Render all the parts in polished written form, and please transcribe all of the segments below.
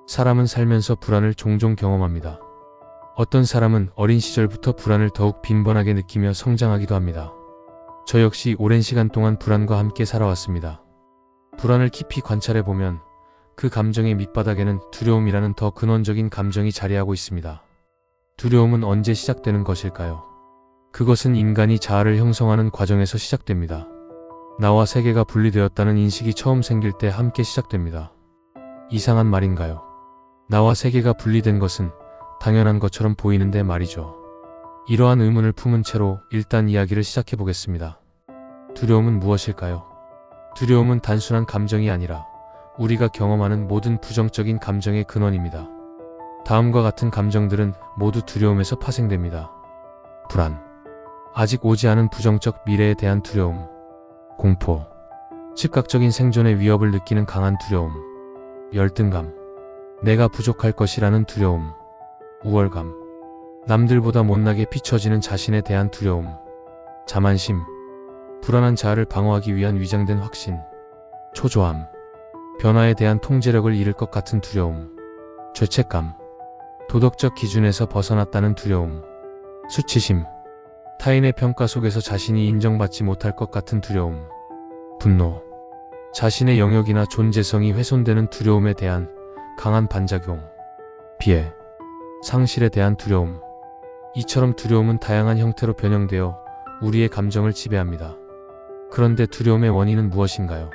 사람은 살면서 불안을 종종 경험합니다. 어떤 사람은 어린 시절부터 불안을 더욱 빈번하게 느끼며 성장하기도 합니다. 저 역시 오랜 시간 동안 불안과 함께 살아왔습니다. 불안을 깊이 관찰해보면 그 감정의 밑바닥에는 두려움이라는 더 근원적인 감정이 자리하고 있습니다. 두려움은 언제 시작되는 것일까요? 그것은 인간이 자아를 형성하는 과정에서 시작됩니다. 나와 세계가 분리되었다는 인식이 처음 생길 때 함께 시작됩니다. 이상한 말인가요? 나와 세계가 분리된 것은 당연한 것처럼 보이는데 말이죠. 이러한 의문을 품은 채로 일단 이야기를 시작해 보겠습니다. 두려움은 무엇일까요? 두려움은 단순한 감정이 아니라 우리가 경험하는 모든 부정적인 감정의 근원입니다. 다음과 같은 감정들은 모두 두려움에서 파생됩니다. 불안, 아직 오지 않은 부정적 미래에 대한 두려움, 공포, 즉각적인 생존의 위협을 느끼는 강한 두려움, 열등감, 내가 부족할 것이라는 두려움, 우월감, 남들보다 못나게 비춰지는 자신에 대한 두려움, 자만심, 불안한 자아를 방어하기 위한 위장된 확신, 초조함, 변화에 대한 통제력을 잃을 것 같은 두려움, 죄책감, 도덕적 기준에서 벗어났다는 두려움, 수치심, 타인의 평가 속에서 자신이 인정받지 못할 것 같은 두려움, 분노, 자신의 영역이나 존재성이 훼손되는 두려움에 대한 강한 반작용, 피해, 상실에 대한 두려움. 이처럼 두려움은 다양한 형태로 변형되어 우리의 감정을 지배합니다. 그런데 두려움의 원인은 무엇인가요?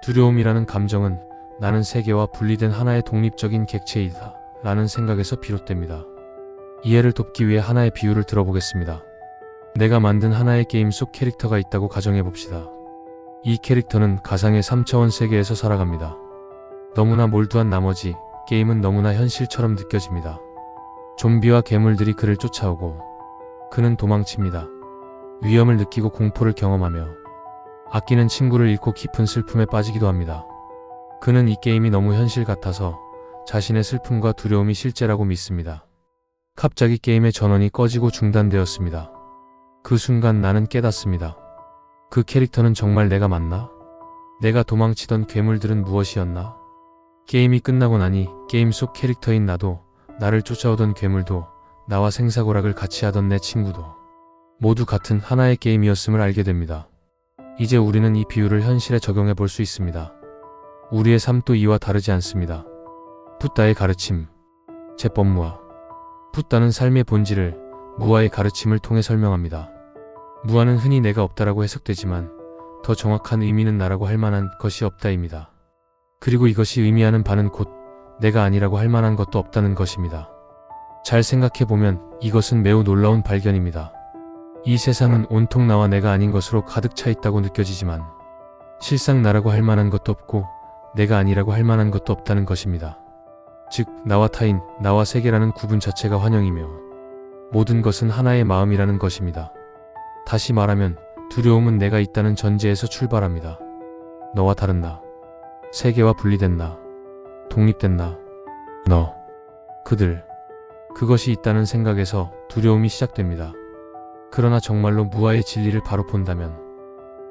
두려움이라는 감정은 나는 세계와 분리된 하나의 독립적인 객체이다 라는 생각에서 비롯됩니다. 이해를 돕기 위해 하나의 비유를 들어보겠습니다. 내가 만든 하나의 게임 속 캐릭터가 있다고 가정해봅시다. 이 캐릭터는 가상의 3차원 세계에서 살아갑니다. 너무나 몰두한 나머지 게임은 너무나 현실처럼 느껴집니다. 좀비와 괴물들이 그를 쫓아오고 그는 도망칩니다. 위험을 느끼고 공포를 경험하며 아끼는 친구를 잃고 깊은 슬픔에 빠지기도 합니다. 그는 이 게임이 너무 현실 같아서 자신의 슬픔과 두려움이 실제라고 믿습니다. 갑자기 게임의 전원이 꺼지고 중단되었습니다. 그 순간 나는 깨닫습니다. 그 캐릭터는 정말 내가 맞나? 내가 도망치던 괴물들은 무엇이었나? 게임이 끝나고 나니 게임 속 캐릭터인 나도, 나를 쫓아오던 괴물도, 나와 생사고락을 같이 하던 내 친구도 모두 같은 하나의 게임이었음을 알게 됩니다. 이제 우리는 이 비유를 현실에 적용해 볼 수 있습니다. 우리의 삶도 이와 다르지 않습니다. 붓다의 가르침, 제법무아. 붓다는 삶의 본질을 무아의 가르침을 통해 설명합니다. 무아는 흔히 내가 없다라고 해석되지만 더 정확한 의미는 나라고 할 만한 것이 없다입니다. 그리고 이것이 의미하는 바는 곧 내가 아니라고 할 만한 것도 없다는 것입니다. 잘 생각해보면 이것은 매우 놀라운 발견입니다. 이 세상은 온통 나와 내가 아닌 것으로 가득 차 있다고 느껴지지만 실상 나라고 할 만한 것도 없고 내가 아니라고 할 만한 것도 없다는 것입니다. 즉 나와 타인, 나와 세계라는 구분 자체가 환영이며 모든 것은 하나의 마음이라는 것입니다. 다시 말하면 두려움은 내가 있다는 전제에서 출발합니다. 너와 다른 나, 세계와 분리된 나, 독립된 나, 너, 그들, 그것이 있다는 생각에서 두려움이 시작됩니다. 그러나 정말로 무아의 진리를 바로 본다면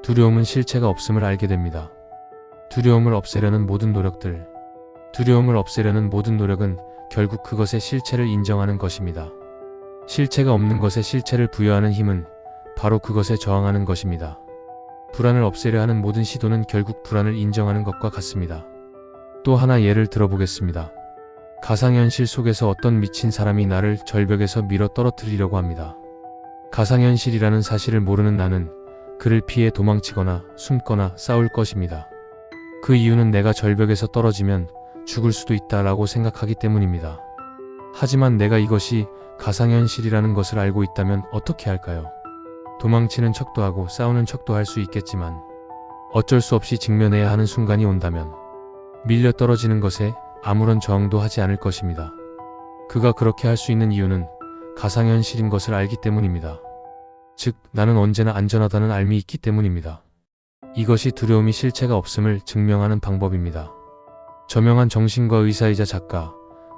두려움은 실체가 없음을 알게 됩니다. 두려움을 없애려는 모든 노력은 결국 그것의 실체를 인정하는 것입니다. 실체가 없는 것에 실체를 부여하는 힘은 바로 그것에 저항하는 것입니다. 불안을 없애려 하는 모든 시도는 결국 불안을 인정하는 것과 같습니다. 또 하나 예를 들어보겠습니다. 가상현실 속에서 어떤 미친 사람이 나를 절벽에서 밀어 떨어뜨리려고 합니다. 가상현실이라는 사실을 모르는 나는 그를 피해 도망치거나 숨거나 싸울 것입니다. 그 이유는 내가 절벽에서 떨어지면 죽을 수도 있다라고 생각하기 때문입니다. 하지만 내가 이것이 가상현실이라는 것을 알고 있다면 어떻게 할까요? 도망치는 척도 하고 싸우는 척도 할 수 있겠지만 어쩔 수 없이 직면해야 하는 순간이 온다면 밀려 떨어지는 것에 아무런 저항도 하지 않을 것입니다. 그가 그렇게 할 수 있는 이유는 가상현실인 것을 알기 때문입니다. 즉, 나는 언제나 안전하다는 알미 있기 때문입니다. 이것이 두려움이 실체가 없음을 증명하는 방법입니다. 저명한 정신과 의사이자 작가,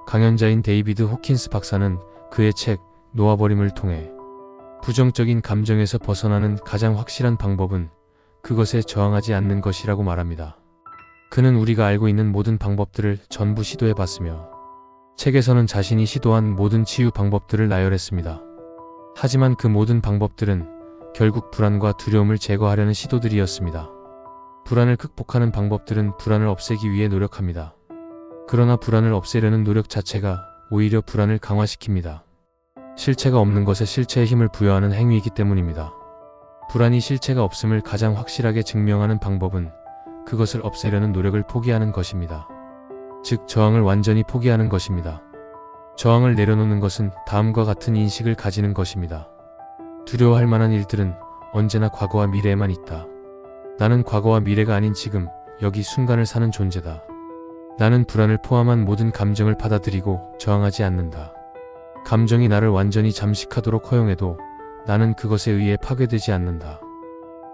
강연자인 데이비드 호킨스 박사는 그의 책 놓아버림을 통해 부정적인 감정에서 벗어나는 가장 확실한 방법은 그것에 저항하지 않는 것이라고 말합니다. 그는 우리가 알고 있는 모든 방법들을 전부 시도해 봤으며 책에서는 자신이 시도한 모든 치유 방법들을 나열했습니다. 하지만 그 모든 방법들은 결국 불안과 두려움을 제거하려는 시도들이었습니다. 불안을 극복하는 방법들은 불안을 없애기 위해 노력합니다. 그러나 불안을 없애려는 노력 자체가 오히려 불안을 강화시킵니다. 실체가 없는 것에 실체의 힘을 부여하는 행위이기 때문입니다. 불안이 실체가 없음을 가장 확실하게 증명하는 방법은 그것을 없애려는 노력을 포기하는 것입니다. 즉, 저항을 완전히 포기하는 것입니다. 저항을 내려놓는 것은 다음과 같은 인식을 가지는 것입니다. 두려워할 만한 일들은 언제나 과거와 미래에만 있다. 나는 과거와 미래가 아닌 지금, 여기 순간을 사는 존재다. 나는 불안을 포함한 모든 감정을 받아들이고 저항하지 않는다. 감정이 나를 완전히 잠식하도록 허용해도 나는 그것에 의해 파괴되지 않는다.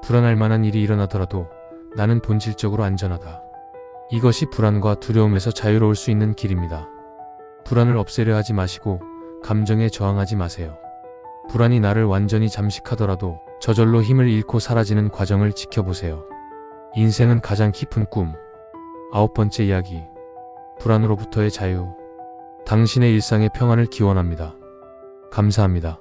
불안할 만한 일이 일어나더라도 나는 본질적으로 안전하다. 이것이 불안과 두려움에서 자유로울 수 있는 길입니다. 불안을 없애려 하지 마시고 감정에 저항하지 마세요. 불안이 나를 완전히 잠식하더라도 저절로 힘을 잃고 사라지는 과정을 지켜보세요. 인생은 가장 깊은 꿈. 9번째 이야기. 불안으로부터의 자유. 당신의 일상의 평안을 기원합니다. 감사합니다.